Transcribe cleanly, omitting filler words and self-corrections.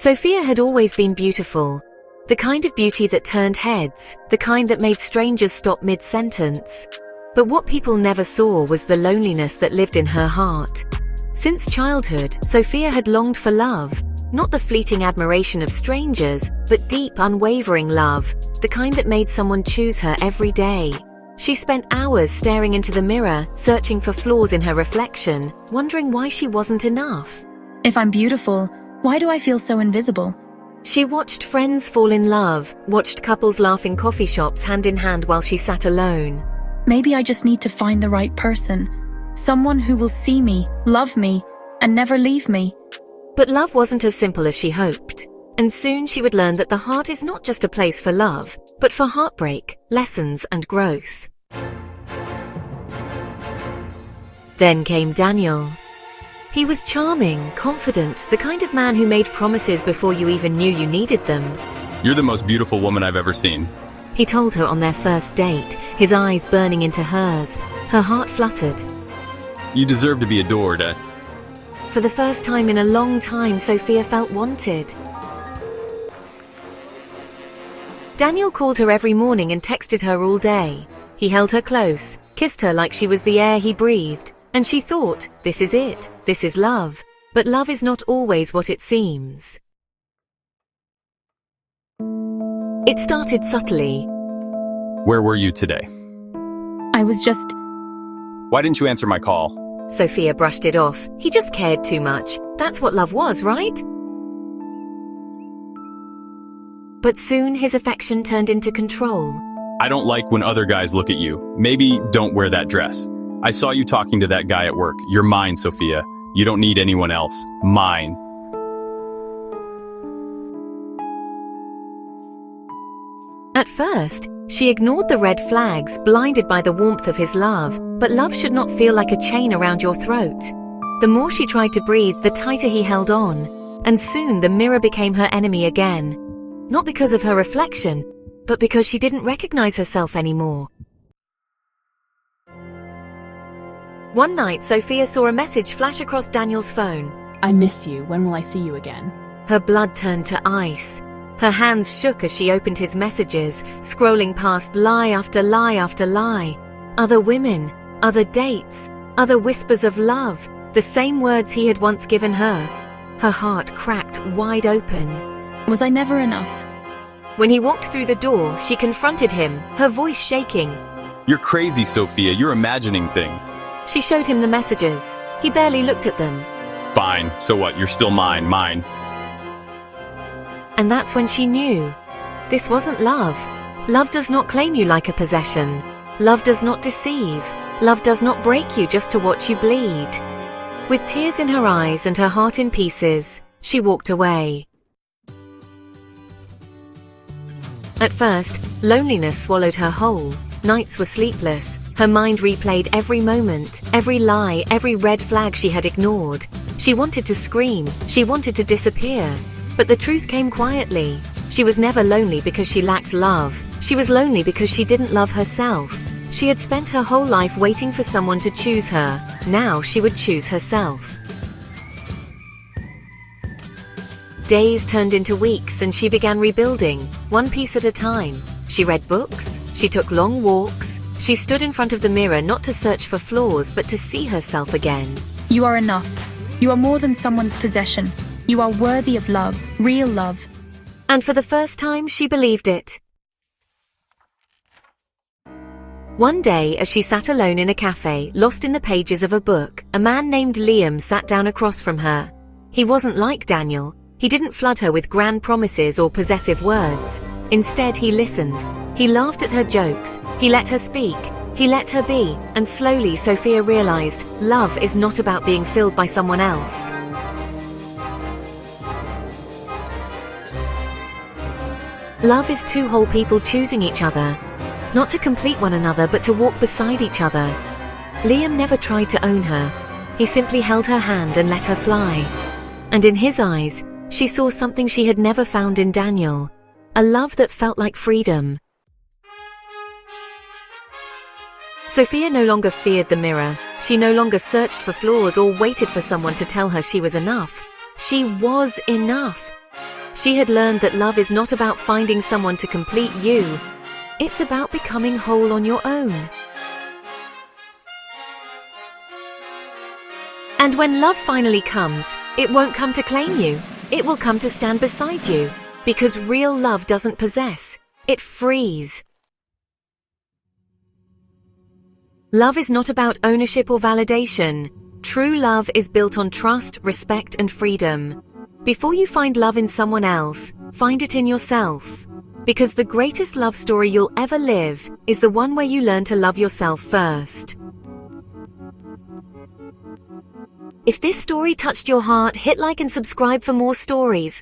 Sophia had always been beautiful. The kind of beauty that turned heads, the kind that made strangers stop mid-sentence. But what people never saw was the loneliness that lived in her heart. Since childhood, Sophia had longed for love, not the fleeting admiration of strangers, but deep, unwavering love, the kind that made someone choose her every day. She spent hours staring into the mirror, searching for flaws in her reflection, wondering why she wasn't enough. If I'm beautiful, why do I feel so invisible? She watched friends fall in love, watched couples laugh in coffee shops hand in hand while she sat alone. Maybe I just need to find the right person. Someone who will see me, love me, and never leave me. But love wasn't as simple as she hoped. And soon she would learn that the heart is not just a place for love, but for heartbreak, lessons, and growth. Then came Daniel. He was charming, confident, the kind of man who made promises before you even knew you needed them. You're the most beautiful woman I've ever seen. He told her on their first date, his eyes burning into hers. Her heart fluttered. You deserve to be adored. For the first time in a long time, Sophia felt wanted. Daniel called her every morning and texted her all day. He held her close, kissed her like she was the air he breathed, and she thought, this is it, this is love. But love is not always what it seems. It started subtly. Where were you today? I was just... Why didn't you answer my call? Sophia brushed it off. He just cared too much. That's what love was, right? But soon his affection turned into control. I don't like when other guys look at you. Maybe don't wear that dress. I saw you talking to that guy at work. You're mine, Sophia. You don't need anyone else. Mine. At first, she ignored the red flags, blinded by the warmth of his love, but love should not feel like a chain around your throat. The more she tried to breathe, the tighter he held on, and soon the mirror became her enemy again. Not because of her reflection, but because she didn't recognize herself anymore. One night, Sophia saw a message flash across Daniel's phone. I miss you. When will I see you again? Her blood turned to ice. Her hands shook as she opened his messages, scrolling past lie after lie after lie. Other women, other dates, other whispers of love, the same words he had once given her. Her heart cracked wide open. Was I never enough? When he walked through the door, she confronted him, her voice shaking. You're crazy, Sophia. You're imagining things. She showed him the messages. He barely looked at them. Fine. So what? You're still mine. Mine. And that's when she knew. This wasn't love. Love does not claim you like a possession. Love does not deceive. Love does not break you just to watch you bleed. With tears in her eyes and her heart in pieces, she walked away. At first, loneliness swallowed her whole. Nights were sleepless. Her mind replayed every moment, every lie, every red flag she had ignored. She wanted to scream. She wanted to disappear. But the truth came quietly. She was never lonely because she lacked love. She was lonely because she didn't love herself. She had spent her whole life waiting for someone to choose her. Now she would choose herself. Days turned into weeks and she began rebuilding, one piece at a time. She read books. She took long walks. She stood in front of the mirror not to search for flaws but to see herself again. You are enough. You are more than someone's possession. You are worthy of love, real love. And for the first time, she believed it. One day, as she sat alone in a cafe, lost in the pages of a book, a man named Liam sat down across from her. He wasn't like Daniel. He didn't flood her with grand promises or possessive words. Instead, he listened. He laughed at her jokes. He let her speak. He let her be. And slowly, Sophia realized, love is not about being filled by someone else. Love is two whole people choosing each other. Not to complete one another, but to walk beside each other. Liam never tried to own her. He simply held her hand and let her fly. And in his eyes, she saw something she had never found in Daniel. A love that felt like freedom. Sophia no longer feared the mirror. She no longer searched for flaws or waited for someone to tell her she was enough. She was enough. She had learned that love is not about finding someone to complete you. It's about becoming whole on your own. And when love finally comes, it won't come to claim you. It will come to stand beside you. Because real love doesn't possess, it frees. Love is not about ownership or validation. True love is built on trust, respect, and freedom. Before you find love in someone else, find it in yourself. Because the greatest love story you'll ever live is the one where you learn to love yourself first. If this story touched your heart, hit like and subscribe for more stories.